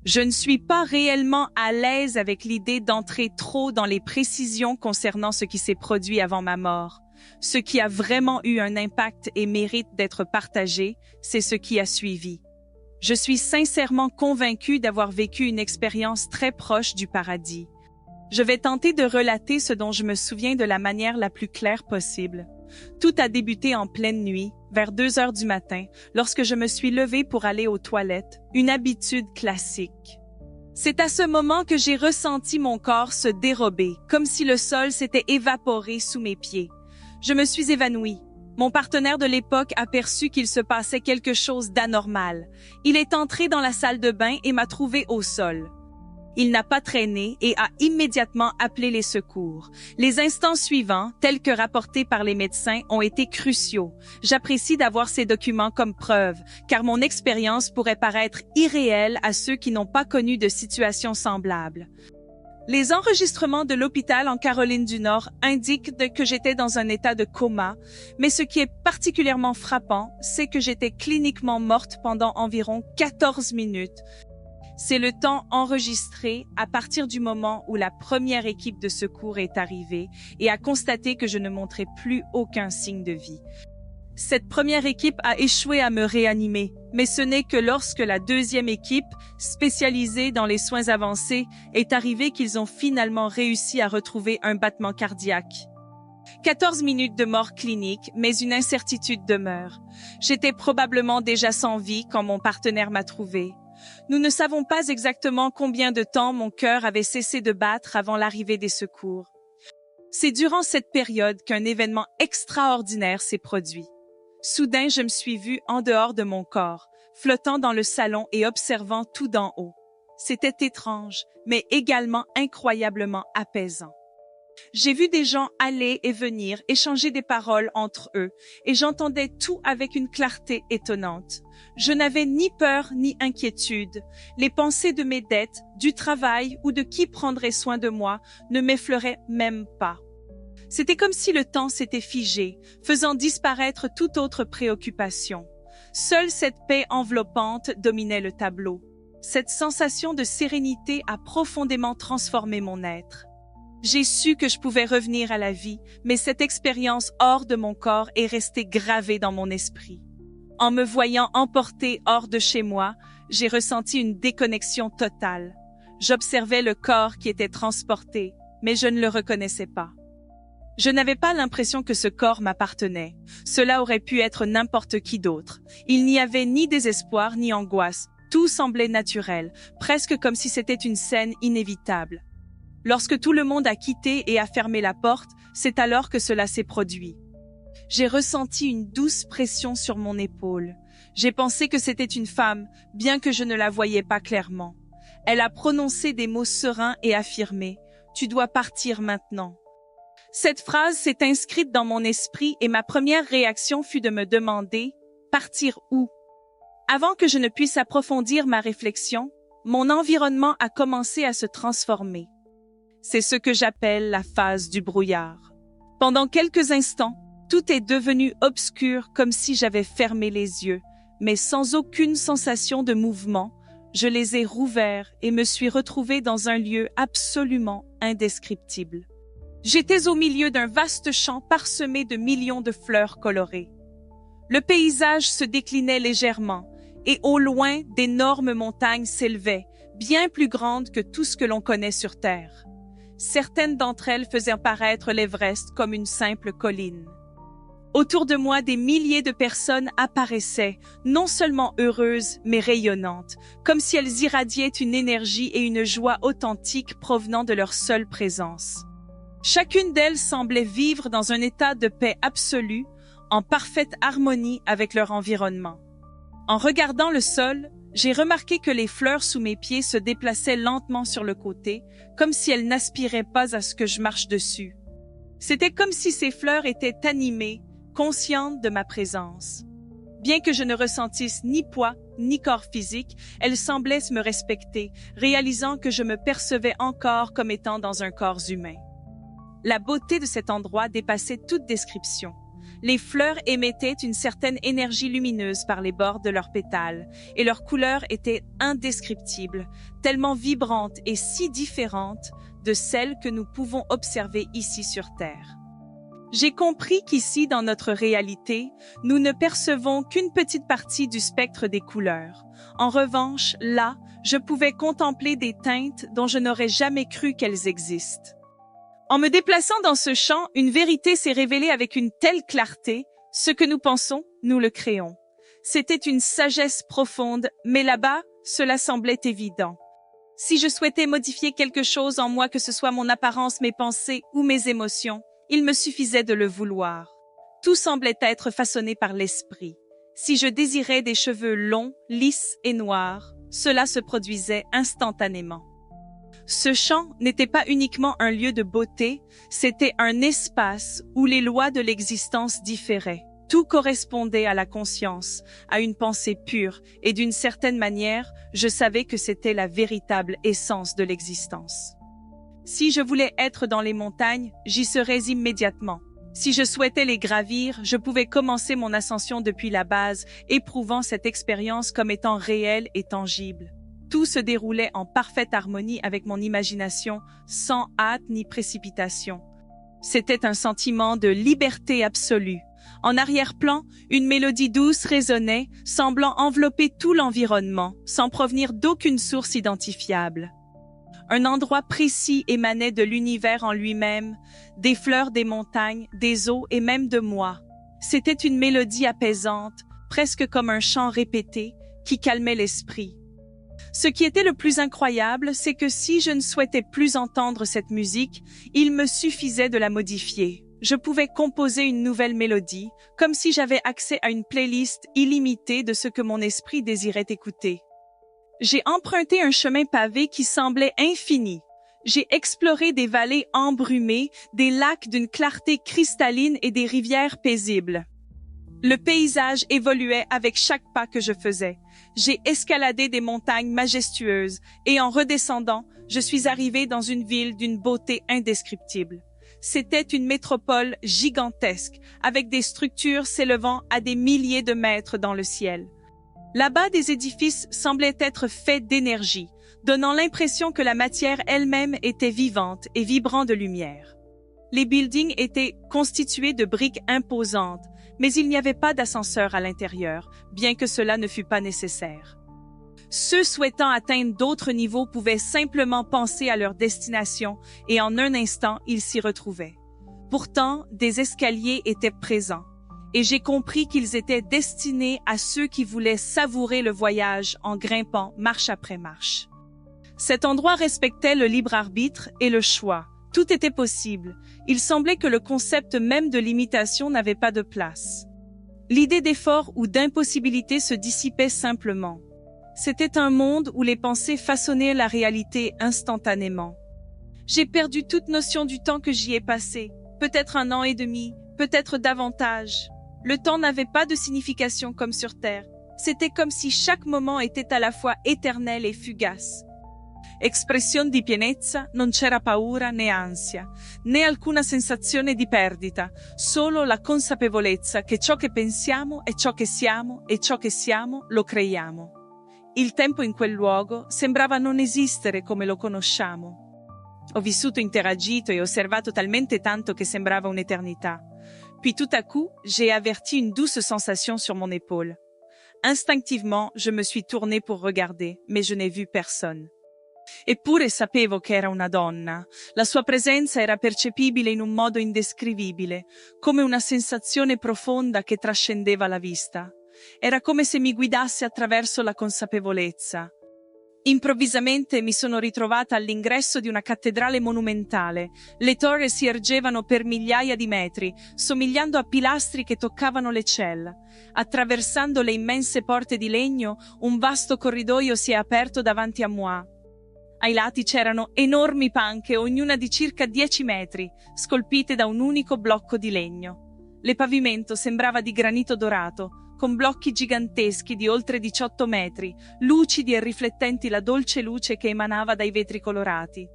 Je ne suis pas réellement à l'aise avec l'idée d'entrer trop dans les précisions concernant ce qui s'est produit avant ma mort. Ce qui a vraiment eu un impact et mérite d'être partagé, c'est ce qui a suivi. Je suis sincèrement convaincue d'avoir vécu une expérience très proche du paradis. Je vais tenter de relater ce dont je me souviens de la manière la plus claire possible. Tout a débuté en pleine nuit, vers 2 heures du matin, lorsque je me suis levée pour aller aux toilettes, une habitude classique. C'est à ce moment que j'ai ressenti mon corps se dérober, comme si le sol s'était évaporé sous mes pieds. Je me suis évanouie. Mon partenaire de l'époque a perçu qu'il se passait quelque chose d'anormal. Il est entré dans la salle de bain et m'a trouvée au sol. Il n'a pas traîné et a immédiatement appelé les secours. Les instants suivants, tels que rapportés par les médecins, ont été cruciaux. J'apprécie d'avoir ces documents comme preuve, car mon expérience pourrait paraître irréelle à ceux qui n'ont pas connu de situation semblable. Les enregistrements de l'hôpital en Caroline du Nord indiquent que j'étais dans un état de coma, mais ce qui est particulièrement frappant, c'est que j'étais cliniquement morte pendant environ 14 minutes. C'est le temps enregistré à partir du moment où la première équipe de secours est arrivée et a constaté que je ne montrais plus aucun signe de vie. Cette première équipe a échoué à me réanimer, mais ce n'est que lorsque la deuxième équipe, spécialisée dans les soins avancés, est arrivée qu'ils ont finalement réussi à retrouver un battement cardiaque. 14 minutes de mort clinique, mais une incertitude demeure. J'étais probablement déjà sans vie quand mon partenaire m'a trouvée. Nous ne savons pas exactement combien de temps mon cœur avait cessé de battre avant l'arrivée des secours. C'est durant cette période qu'un événement extraordinaire s'est produit. Soudain, je me suis vue en dehors de mon corps, flottant dans le salon et observant tout d'en haut. C'était étrange, mais également incroyablement apaisant. J'ai vu des gens aller et venir, échanger des paroles entre eux, et j'entendais tout avec une clarté étonnante. Je n'avais ni peur ni inquiétude. Les pensées de mes dettes, du travail ou de qui prendrait soin de moi ne m'effleuraient même pas. C'était comme si le temps s'était figé, faisant disparaître toute autre préoccupation. Seule cette paix enveloppante dominait le tableau. Cette sensation de sérénité a profondément transformé mon être. J'ai su que je pouvais revenir à la vie, mais cette expérience hors de mon corps est restée gravée dans mon esprit. En me voyant emportée hors de chez moi, j'ai ressenti une déconnexion totale. J'observais le corps qui était transporté, mais je ne le reconnaissais pas. Je n'avais pas l'impression que ce corps m'appartenait. Cela aurait pu être n'importe qui d'autre. Il n'y avait ni désespoir ni angoisse. Tout semblait naturel, presque comme si c'était une scène inévitable. Lorsque tout le monde a quitté et a fermé la porte, c'est alors que cela s'est produit. J'ai ressenti une douce pression sur mon épaule. J'ai pensé que c'était une femme, bien que je ne la voyais pas clairement. Elle a prononcé des mots sereins et affirmé « Tu dois partir maintenant ». Cette phrase s'est inscrite dans mon esprit et ma première réaction fut de me demander « Partir où ?» Avant que je ne puisse approfondir ma réflexion, mon environnement a commencé à se transformer. C'est ce que j'appelle la phase du brouillard. Pendant quelques instants, tout est devenu obscur comme si j'avais fermé les yeux, mais sans aucune sensation de mouvement, je les ai rouverts et me suis retrouvée dans un lieu absolument indescriptible. J'étais au milieu d'un vaste champ parsemé de millions de fleurs colorées. Le paysage se déclinait légèrement et au loin, d'énormes montagnes s'élevaient, bien plus grandes que tout ce que l'on connaît sur Terre. Certaines d'entre elles faisaient apparaître l'Everest comme une simple colline. Autour de moi, des milliers de personnes apparaissaient, non seulement heureuses, mais rayonnantes, comme si elles irradiaient une énergie et une joie authentiques provenant de leur seule présence. Chacune d'elles semblait vivre dans un état de paix absolue, en parfaite harmonie avec leur environnement. En regardant le sol, j'ai remarqué que les fleurs sous mes pieds se déplaçaient lentement sur le côté, comme si elles n'aspiraient pas à ce que je marche dessus. C'était comme si ces fleurs étaient animées, conscientes de ma présence. Bien que je ne ressentisse ni poids, ni corps physique, elles semblaient me respecter, réalisant que je me percevais encore comme étant dans un corps humain. La beauté de cet endroit dépassait toute description. Les fleurs émettaient une certaine énergie lumineuse par les bords de leurs pétales, et leur couleur était indescriptible, tellement vibrante et si différente de celles que nous pouvons observer ici sur Terre. J'ai compris qu'ici, dans notre réalité, nous ne percevons qu'une petite partie du spectre des couleurs. En revanche, là, je pouvais contempler des teintes dont je n'aurais jamais cru qu'elles existent. En me déplaçant dans ce champ, une vérité s'est révélée avec une telle clarté, ce que nous pensons, nous le créons. C'était une sagesse profonde, mais là-bas, cela semblait évident. Si je souhaitais modifier quelque chose en moi, que ce soit mon apparence, mes pensées ou mes émotions, il me suffisait de le vouloir. Tout semblait être façonné par l'esprit. Si je désirais des cheveux longs, lisses et noirs, cela se produisait instantanément. Ce champ n'était pas uniquement un lieu de beauté, c'était un espace où les lois de l'existence différaient. Tout correspondait à la conscience, à une pensée pure, et d'une certaine manière, je savais que c'était la véritable essence de l'existence. Si je voulais être dans les montagnes, j'y serais immédiatement. Si je souhaitais les gravir, je pouvais commencer mon ascension depuis la base, éprouvant cette expérience comme étant réelle et tangible. Tout se déroulait en parfaite harmonie avec mon imagination, sans hâte ni précipitation. C'était un sentiment de liberté absolue. En arrière-plan, une mélodie douce résonnait, semblant envelopper tout l'environnement, sans provenir d'aucune source identifiable. Un endroit précis émanait de l'univers en lui-même, des fleurs des montagnes, des eaux et même de moi. C'était une mélodie apaisante, presque comme un chant répété, qui calmait l'esprit. Ce qui était le plus incroyable, c'est que si je ne souhaitais plus entendre cette musique, il me suffisait de la modifier. Je pouvais composer une nouvelle mélodie, comme si j'avais accès à une playlist illimitée de ce que mon esprit désirait écouter. J'ai emprunté un chemin pavé qui semblait infini. J'ai exploré des vallées embrumées, des lacs d'une clarté cristalline et des rivières paisibles. Le paysage évoluait avec chaque pas que je faisais. J'ai escaladé des montagnes majestueuses et en redescendant, je suis arrivé dans une ville d'une beauté indescriptible. C'était une métropole gigantesque, avec des structures s'élevant à des milliers de mètres dans le ciel. Là-bas, des édifices semblaient être faits d'énergie, donnant l'impression que la matière elle-même était vivante et vibrant de lumière. Les buildings étaient constitués de briques imposantes, mais il n'y avait pas d'ascenseur à l'intérieur, bien que cela ne fût pas nécessaire. Ceux souhaitant atteindre d'autres niveaux pouvaient simplement penser à leur destination et en un instant, ils s'y retrouvaient. Pourtant, des escaliers étaient présents. Et j'ai compris qu'ils étaient destinés à ceux qui voulaient savourer le voyage en grimpant marche après marche. Cet endroit respectait le libre arbitre et le choix. Tout était possible. Il semblait que le concept même de limitation n'avait pas de place. L'idée d'effort ou d'impossibilité se dissipait simplement. C'était un monde où les pensées façonnaient la réalité instantanément. J'ai perdu toute notion du temps que j'y ai passé. Peut-être 1 an et demi, peut-être davantage. Le temps n'avait pas de signification comme sur Terre. C'était comme si chaque moment était à la fois éternel et fugace. Espressione di pienezza, non c'era paura né ansia, né alcuna sensazione di perdita, solo la consapevolezza che ciò che pensiamo è ciò che siamo e ciò che siamo lo creiamo. Il tempo in quel luogo sembrava non esistere come lo conosciamo. Ho vissuto, interagito e osservato talmente tanto che sembrava un'eternità. Puis tout à coup, j'ai averti une douce sensation sur mon épaule. Instinctivement, je me suis tournée pour regarder, mais je n'ai vu personne. Eppure sapevo che era una donna. La sua presenza era percepibile in un modo indescrivibile, come una sensazione profonda che trascendeva la vista. Era come se mi guidasse attraverso la consapevolezza. Improvvisamente mi sono ritrovata all'ingresso di una cattedrale monumentale. Le torri si ergevano per migliaia di metri, somigliando a pilastri che toccavano le celle. Attraversando le immense porte di legno, un vasto corridoio si è aperto davanti a moi. Ai lati c'erano enormi panche, ognuna di circa 10 metri, scolpite da un unico blocco di legno. Le pavimento sembrava di granito dorato, con blocchi giganteschi di oltre 18 metri, lucidi e riflettenti la dolce luce che emanava dai vetri colorati.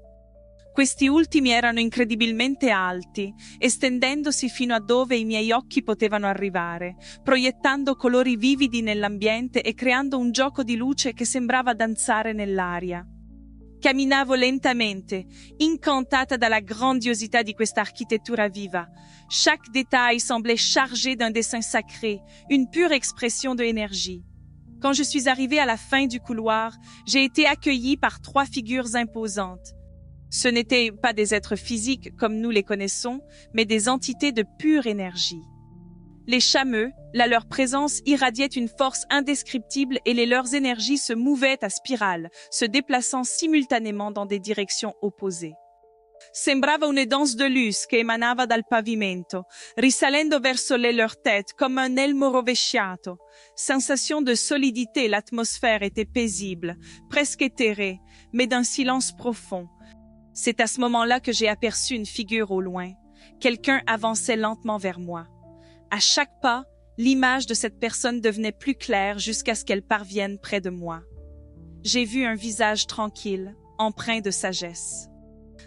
Questi ultimi erano incredibilmente alti, estendendosi fino a dove i miei occhi potevano arrivare, proiettando colori vividi nell'ambiente e creando un gioco di luce che sembrava danzare nell'aria. Camminavo lentamente, incantata dalla grandiosità di questa architettura viva. Chaque détail semblait chargé d'un dessin sacré, une pure expression de énergie. Quand je suis arrivée à la fin du couloir, j'ai été accueillie par 3 figures imposantes. Ce n'étaient pas des êtres physiques comme nous les connaissons, mais des entités de pure énergie. Les chameux, leur présence irradiait une force indescriptible et leurs énergies se mouvaient à spirale, se déplaçant simultanément dans des directions opposées. Sembrava une danse de luce che emanava dal pavimento, risalendo verso le leurs têtes comme un elmo rovesciato. Sensation de solidité, l'atmosphère était paisible, presque éthérée, mais d'un silence profond. C'est à ce moment-là que j'ai aperçu une figure au loin. Quelqu'un avançait lentement vers moi. À chaque pas, l'image de cette personne devenait plus claire jusqu'à ce qu'elle parvienne près de moi. J'ai vu un visage tranquille, empreint de sagesse.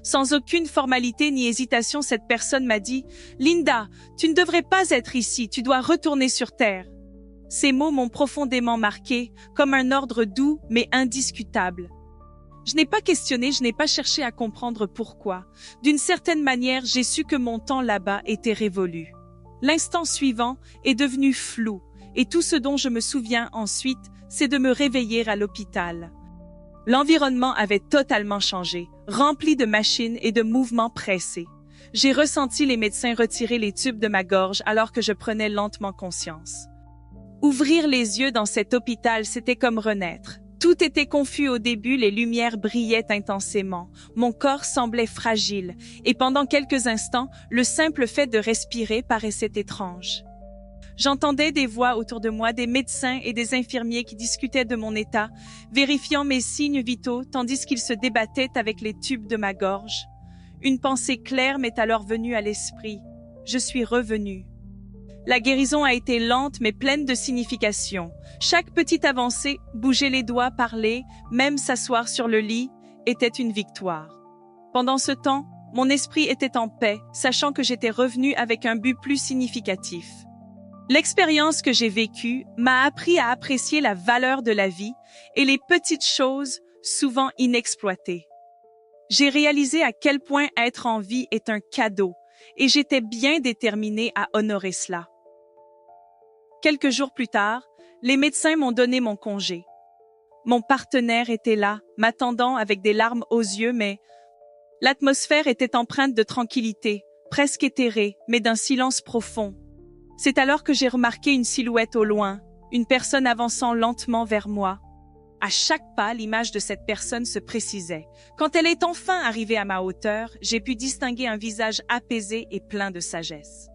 Sans aucune formalité ni hésitation, cette personne m'a dit « Linda, tu ne devrais pas être ici, tu dois retourner sur Terre. » Ces mots m'ont profondément marqué, comme un ordre doux mais indiscutable. Je n'ai pas questionné, je n'ai pas cherché à comprendre pourquoi. D'une certaine manière, j'ai su que mon temps là-bas était révolu. L'instant suivant est devenu flou, et tout ce dont je me souviens ensuite, c'est de me réveiller à l'hôpital. L'environnement avait totalement changé, rempli de machines et de mouvements pressés. J'ai ressenti les médecins retirer les tubes de ma gorge alors que je prenais lentement conscience. Ouvrir les yeux dans cet hôpital, c'était comme renaître. Tout était confus au début, les lumières brillaient intensément. Mon corps semblait fragile, et pendant quelques instants, le simple fait de respirer paraissait étrange. J'entendais des voix autour de moi, des médecins et des infirmiers qui discutaient de mon état, vérifiant mes signes vitaux tandis qu'ils se débattaient avec les tubes de ma gorge. Une pensée claire m'est alors venue à l'esprit. Je suis revenue. La guérison a été lente mais pleine de signification. Chaque petite avancée, bouger les doigts, parler, même s'asseoir sur le lit, était une victoire. Pendant ce temps, mon esprit était en paix, sachant que j'étais revenue avec un but plus significatif. L'expérience que j'ai vécue m'a appris à apprécier la valeur de la vie et les petites choses souvent inexploitées. J'ai réalisé à quel point être en vie est un cadeau et j'étais bien déterminée à honorer cela. Quelques jours plus tard, les médecins m'ont donné mon congé. Mon partenaire était là, m'attendant avec des larmes aux yeux, mais l'atmosphère était empreinte de tranquillité, presque éthérée, mais d'un silence profond. C'est alors que j'ai remarqué une silhouette au loin, une personne avançant lentement vers moi. À chaque pas, l'image de cette personne se précisait. Quand elle est enfin arrivée à ma hauteur, j'ai pu distinguer un visage apaisé et plein de sagesse.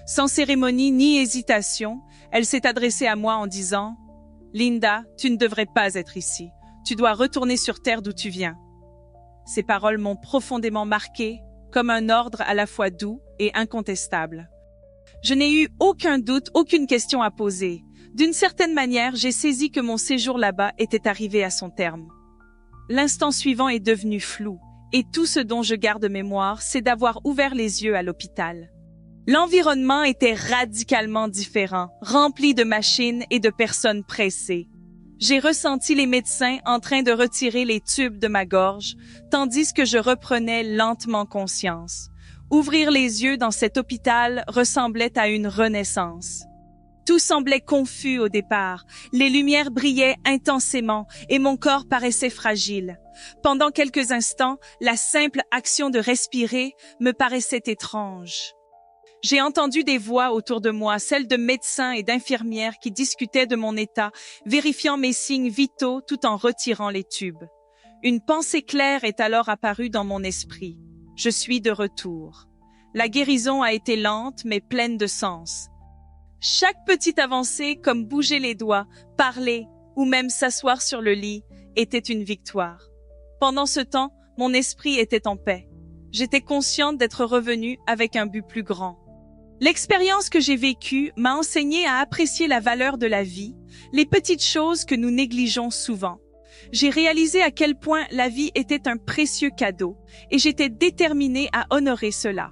Sans cérémonie ni hésitation, elle s'est adressée à moi en disant « Linda, tu ne devrais pas être ici. Tu dois retourner sur Terre d'où tu viens. » Ces paroles m'ont profondément marquée, comme un ordre à la fois doux et incontestable. Je n'ai eu aucun doute, aucune question à poser. D'une certaine manière, j'ai saisi que mon séjour là-bas était arrivé à son terme. L'instant suivant est devenu flou, et tout ce dont je garde mémoire, c'est d'avoir ouvert les yeux à l'hôpital. L'environnement était radicalement différent, rempli de machines et de personnes pressées. J'ai ressenti les médecins en train de retirer les tubes de ma gorge, tandis que je reprenais lentement conscience. Ouvrir les yeux dans cet hôpital ressemblait à une renaissance. Tout semblait confus au départ, les lumières brillaient intensément et mon corps paraissait fragile. Pendant quelques instants, la simple action de respirer me paraissait étrange. J'ai entendu des voix autour de moi, celles de médecins et d'infirmières qui discutaient de mon état, vérifiant mes signes vitaux tout en retirant les tubes. Une pensée claire est alors apparue dans mon esprit. Je suis de retour. La guérison a été lente mais pleine de sens. Chaque petite avancée, comme bouger les doigts, parler ou même s'asseoir sur le lit, était une victoire. Pendant ce temps, mon esprit était en paix. J'étais consciente d'être revenue avec un but plus grand. L'expérience que j'ai vécue m'a enseigné à apprécier la valeur de la vie, les petites choses que nous négligeons souvent. j'ai réalisé à quel point la vie était un précieux cadeau et j'étais déterminée à honorer cela.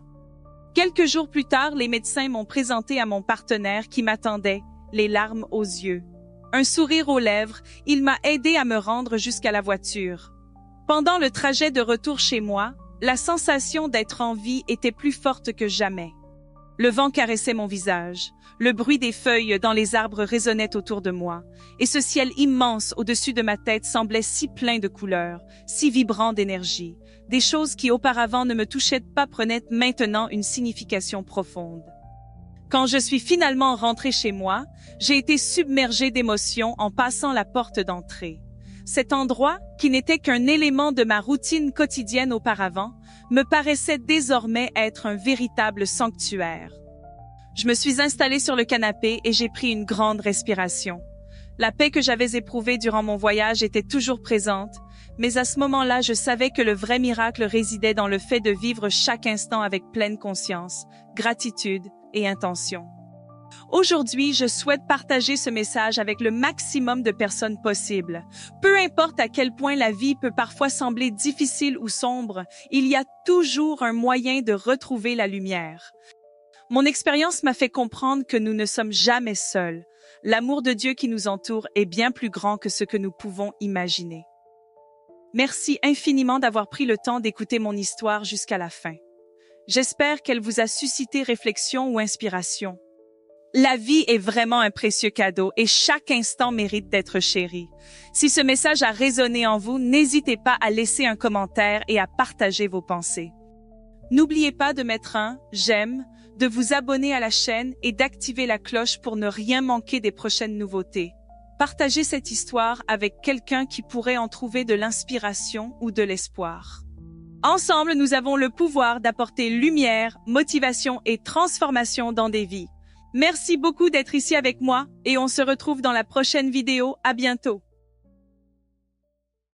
Quelques jours plus tard, les médecins m'ont présenté à mon partenaire qui m'attendait, les larmes aux yeux. Un sourire aux lèvres, il m'a aidé à me rendre jusqu'à la voiture. Pendant le trajet de retour chez moi, la sensation d'être en vie était plus forte que jamais. Le vent caressait mon visage, le bruit des feuilles dans les arbres résonnait autour de moi, et ce ciel immense au-dessus de ma tête semblait si plein de couleurs, si vibrant d'énergie. Des choses qui auparavant ne me touchaient pas prenaient maintenant une signification profonde. Quand je suis finalement rentrée chez moi, j'ai été submergée d'émotions en passant la porte d'entrée. Cet endroit, qui n'était qu'un élément de ma routine quotidienne auparavant, me paraissait désormais être un véritable sanctuaire. Je me suis installée sur le canapé et j'ai pris une grande respiration. La paix que j'avais éprouvée durant mon voyage était toujours présente, mais à ce moment-là, je savais que le vrai miracle résidait dans le fait de vivre chaque instant avec pleine conscience, gratitude et intention. Aujourd'hui, je souhaite partager ce message avec le maximum de personnes possible. Peu importe à quel point la vie peut parfois sembler difficile ou sombre, il y a toujours un moyen de retrouver la lumière. Mon expérience m'a fait comprendre que nous ne sommes jamais seuls. L'amour de Dieu qui nous entoure est bien plus grand que ce que nous pouvons imaginer. Merci infiniment d'avoir pris le temps d'écouter mon histoire jusqu'à la fin. J'espère qu'elle vous a suscité réflexion ou inspiration. La vie est vraiment un précieux cadeau et chaque instant mérite d'être chéri. Si ce message a résonné en vous, n'hésitez pas à laisser un commentaire et à partager vos pensées. N'oubliez pas de mettre un « j'aime », de vous abonner à la chaîne et d'activer la cloche pour ne rien manquer des prochaines nouveautés. Partagez cette histoire avec quelqu'un qui pourrait en trouver de l'inspiration ou de l'espoir. Ensemble, nous avons le pouvoir d'apporter lumière, motivation et transformation dans des vies. Merci beaucoup d'être ici avec moi et on se retrouve dans la prochaine vidéo. À bientôt.